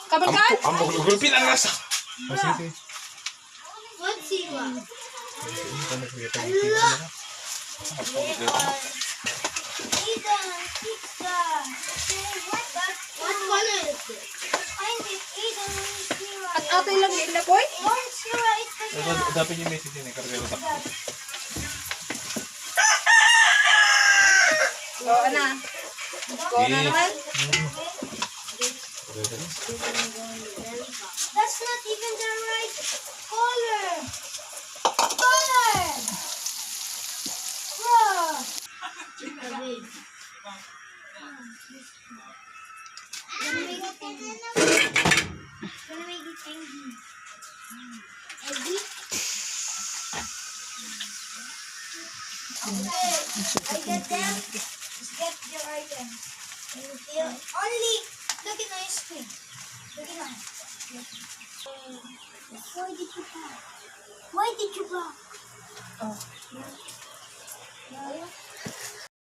Kabakan? Ang gulpin ang rasa. Sige. What's he want? Ethan, pizza. What color is it? Find it, Ethan. At atoy lang din na boy? Don't Shira, it's the Dapat yung message yun eh. Kargero ta. Oo na. Go na naman. That's not even the right color. Color. Bro. Gonna make it angry. Angry? Okay, I get them. Just get your items. And you feel